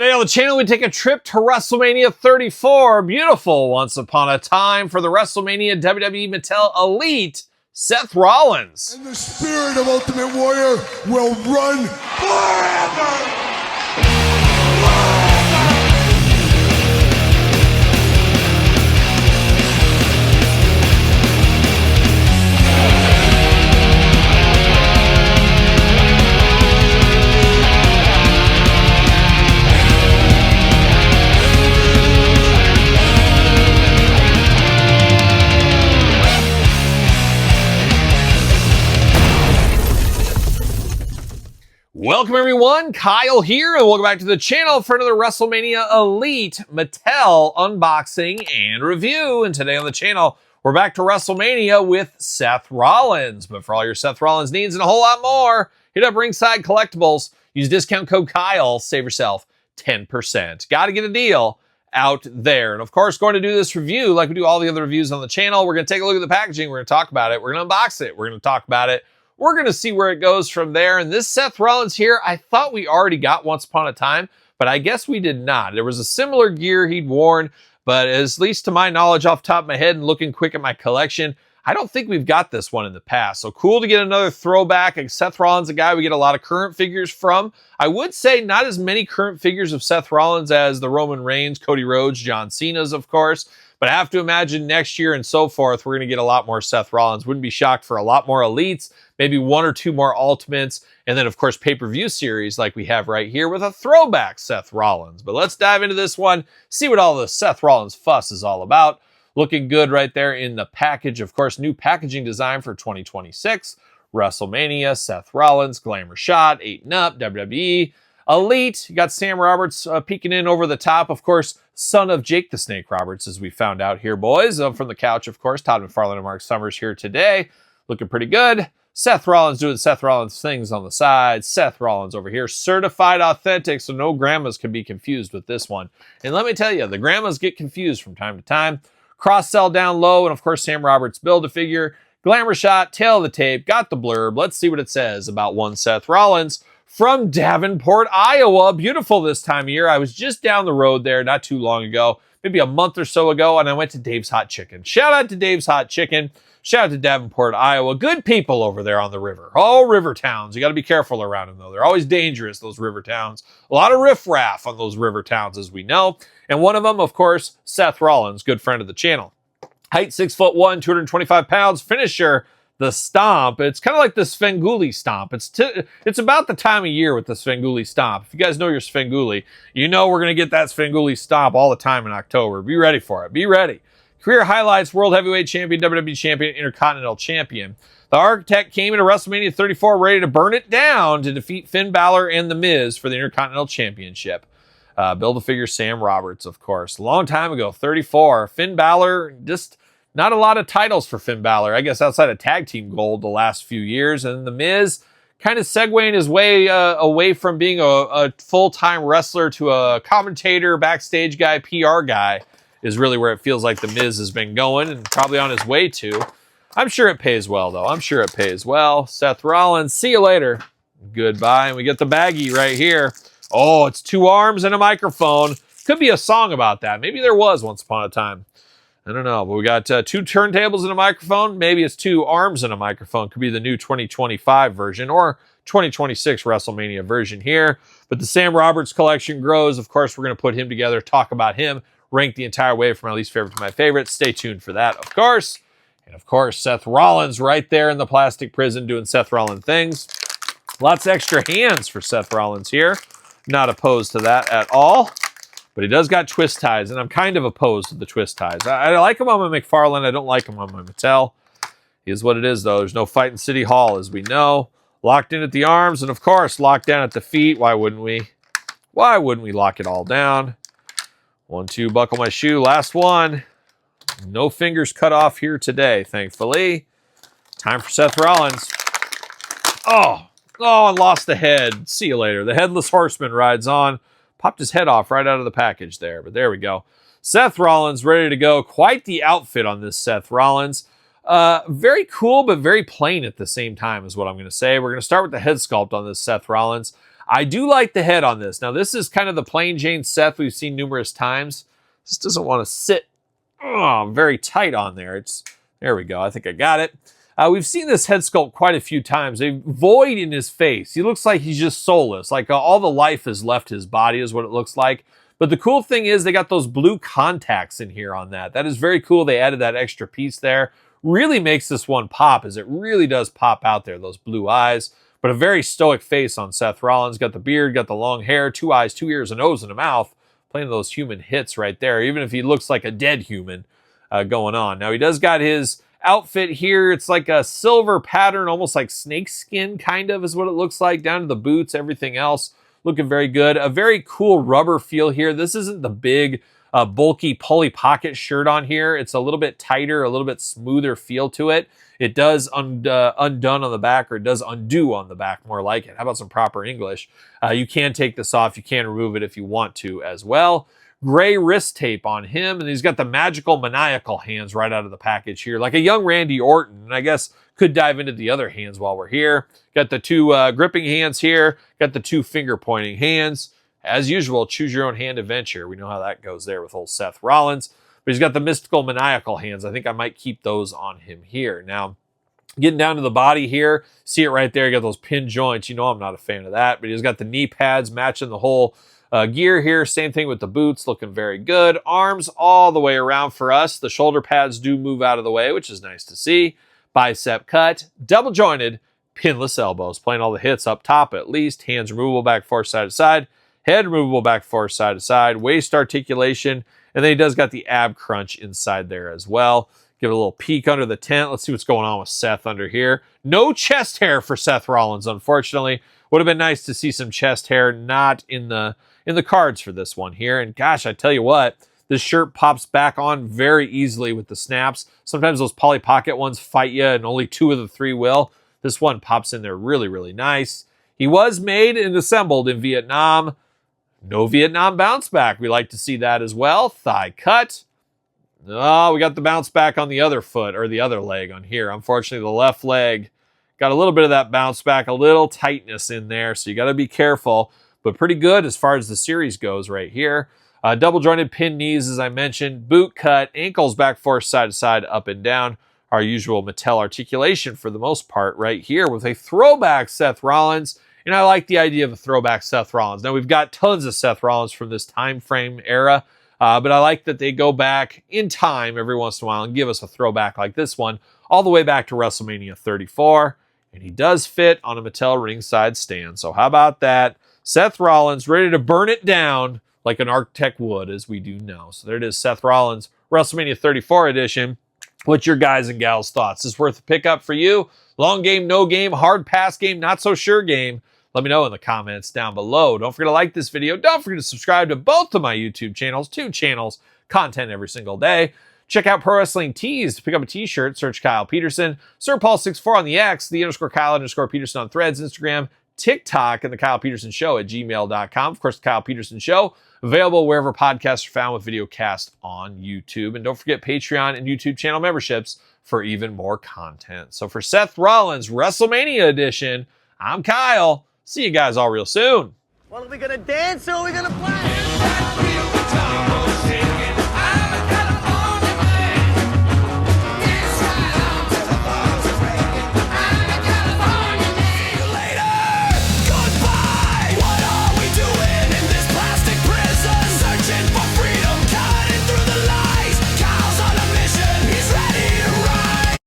Today on the channel, we take a trip to WrestleMania 34. Beautiful once upon a time for the WrestleMania WWE Mattel Elite, Seth Rollins. And the spirit of Ultimate Warrior will run forever! Welcome everyone, Kyle here, and welcome back to the channel for another WrestleMania Elite Mattel unboxing and review. And today on the channel, we're back to WrestleMania with Seth Rollins. But for all your Seth Rollins needs and a whole lot more, hit up Ringside Collectibles. Use discount code Kyle, save yourself 10%. Got to get a deal out there. And of course, going to do this review like we do all the other reviews on the channel. We're going to take a look at the packaging. We're going to talk about it. We're going to unbox it. We're going to talk about it. We're going to see where it goes from there. And this Seth Rollins here, I thought we already got once upon a time, but I guess we did not. There was a similar gear he'd worn, but at least to my knowledge off the top of my head and looking quick at my collection, I don't think we've got this one in the past. So cool to get another throwback. Like Seth Rollins, a guy we get a lot of current figures from. I would say not as many current figures of Seth Rollins as the Roman Reigns, Cody Rhodes, John Cena's, of course. But I have to imagine next year and so forth, we're going to get a lot more Seth Rollins. Wouldn't be shocked for a lot more Elites, maybe one or two more Ultimates, and then, of course, pay-per-view series like we have right here with a throwback Seth Rollins. But let's dive into this one, see what all the Seth Rollins fuss is all about. Looking good right there in the package. Of course, new packaging design for 2026. WrestleMania, Seth Rollins, Glamour Shot, 8 and Up, WWE. Elite, you got Sam Roberts peeking in over the top, of course, son of Jake the Snake Roberts, as we found out here, boys. From the couch, of course, Todd McFarlane and Mark Summers here today. Looking pretty good. Seth Rollins doing Seth Rollins things on the side. Seth Rollins over here, certified authentic, so no grandmas can be confused with this one. And let me tell you, the grandmas get confused from time to time. Cross-sell down low, and of course, Sam Roberts Build-A-Figure. Glamour Shot, tail of the tape, got the blurb. Let's see what it says about one Seth Rollins from Davenport, Iowa. Beautiful this time of year. I was just down the road there not too long ago, maybe a month or so ago, and I went to Dave's Hot Chicken. Shout out to Dave's Hot Chicken. Shout out to Davenport, Iowa. Good people over there on the river. All river towns. You got to be careful around them, though. They're always dangerous, those river towns. A lot of riffraff on those river towns, as we know. And one of them, of course, Seth Rollins, good friend of the channel. Height 6'1", 225 pounds. Finisher, the Stomp. It's kind of like the Svengoolie Stomp. It's about the time of year with the Svengoolie Stomp. If you guys know your Svengoolie, you know we're going to get that Svengoolie Stomp all the time in October. Be ready for it. Be ready. Career highlights: World Heavyweight Champion, WWE Champion, Intercontinental Champion. The Architect came into WrestleMania 34 ready to burn it down to defeat Finn Balor and The Miz for the Intercontinental Championship. Build-A-Figure Sam Roberts, of course. A long time ago, 34. Finn Balor, just not a lot of titles for Finn Balor, I guess, outside of Tag Team Gold the last few years. And The Miz kind of segueing his way away from being a full-time wrestler to a commentator, backstage guy, PR guy, is really where it feels like The Miz has been going and probably on his way to. I'm sure it pays well, though. I'm sure it pays well. Seth Rollins, see you later. Goodbye. And we get the baggie right here. Oh, it's 2 arms and a microphone. Could be a song about that. Maybe there was once upon a time. I don't know. But we got 2 turntables and a microphone. Maybe it's 2 arms and a microphone. Could be the new 2025 version or 2026 WrestleMania version here. But the Sam Roberts collection grows. Of course, we're going to put him together, talk about him, rank the entire way from my least favorite to my favorite. Stay tuned for that, of course. And of course, Seth Rollins right there in the plastic prison doing Seth Rollins things. Lots of extra hands for Seth Rollins here. Not opposed to that at all. But he does got twist ties, and I'm kind of opposed to the twist ties. I like him on my McFarlane. I don't like him on my Mattel. He is what it is, though. There's no fight in City Hall, as we know. Locked in at the arms, and of course, locked down at the feet. Why wouldn't we? Why wouldn't we lock it all down? 1, 2, buckle my shoe. Last one. No fingers cut off here today, thankfully. Time for Seth Rollins. Oh, and lost the head. See you later. The Headless Horseman rides on. Popped his head off right out of the package there, but there we go. Seth Rollins ready to go. Quite the outfit on this Seth Rollins. Very cool, but very plain at the same time is what I'm going to say. We're going to start with the head sculpt on this Seth Rollins. I do like the head on this. Now, this is kind of the plain Jane Seth we've seen numerous times. This doesn't want to sit very tight on there. There we go. I think I got it. We've seen this head sculpt quite a few times. A void in his face. He looks like he's just soulless. Like all the life has left his body is what it looks like. But the cool thing is they got those blue contacts in here on that. That is very cool. They added that extra piece there. Really makes this one pop, as it really does pop out there, those blue eyes. But a very stoic face on Seth Rollins. Got the beard, got the long hair, 2 eyes, 2 ears, a nose, and a mouth. Playing those human hits right there, even if he looks like a dead human going on. Now, he does got his outfit here. It's like a silver pattern, almost like snake skin, kind of, is what it looks like, down to the boots, everything else. Looking very good. A very cool rubber feel here. This isn't the big, bulky Polly Pocket shirt on here. It's a little bit tighter, a little bit smoother feel to it. It does undone on the back, or it does undo on the back, more like it. How about some proper English? You can take this off. You can remove it if you want to as well. Gray wrist tape on him, and he's got the magical maniacal hands right out of the package here, like a young Randy Orton, and I guess could dive into the other hands while we're here. Got the 2 gripping hands here, got the 2 finger pointing hands. As usual, choose your own hand adventure. We know how that goes there with old Seth Rollins, but he's got the mystical maniacal hands. I think I might keep those on him here. Now, getting down to the body here, see it right there, you got those pin joints. You know I'm not a fan of that, but he's got the knee pads matching the whole gear here. Same thing with the boots, looking very good. Arms all the way around for us. The shoulder pads do move out of the way, which is nice to see. Bicep cut, double jointed, pinless elbows. Playing all the hits up top at least. Hands removable back forth side to side. Head removable back forth side to side. Waist articulation. And then he does got the ab crunch inside there as well. Give it a little peek under the tent. Let's see what's going on with Seth under here. No chest hair for Seth Rollins, unfortunately. Would have been nice to see some chest hair, not in the cards for this one here. And gosh, I tell you what, this shirt pops back on very easily with the snaps. Sometimes those Polly Pocket ones fight you, and only 2 of the 3 will. This one pops in there really, really nice. He was made and assembled in Vietnam. No Vietnam bounce back. We like to see that as well. Thigh cut. Oh, we got the bounce back on the other foot, or the other leg on here. Unfortunately, the left leg got a little bit of that bounce back, a little tightness in there, so you got to be careful. But pretty good as far as the series goes right here. Double jointed pin knees, as I mentioned. Boot cut, ankles back forth side to side, up and down. Our usual Mattel articulation for the most part right here with a throwback Seth Rollins. And I like the idea of a throwback Seth Rollins. Now, we've got tons of Seth Rollins from this time frame era, but I like that they go back in time every once in a while and give us a throwback like this one, all the way back to WrestleMania 34. And he does fit on a Mattel ringside stand. So how about that? Seth Rollins ready to burn it down like an architect would, as we do know. So there it is, Seth Rollins, WrestleMania 34 edition. What's your guys and gals' thoughts? Is this worth a pickup for you? Long game, no game, hard pass game, not so sure game? Let me know in the comments down below. Don't forget to like this video. Don't forget to subscribe to both of my YouTube channels. 2 channels, content every single day. Check out Pro Wrestling Tees to pick up a t-shirt. Search Kyle Peterson. Sir Paul64 on the X, _Kyle_Peterson on Threads, Instagram, TikTok, and TheKylePetersonShow at gmail.com. Of course, The Kyle Peterson Show, available wherever podcasts are found with video cast on YouTube. And don't forget Patreon and YouTube channel memberships for even more content. So for Seth Rollins, WrestleMania edition, I'm Kyle. See you guys all real soon. Well, are we going to dance or are we going to play?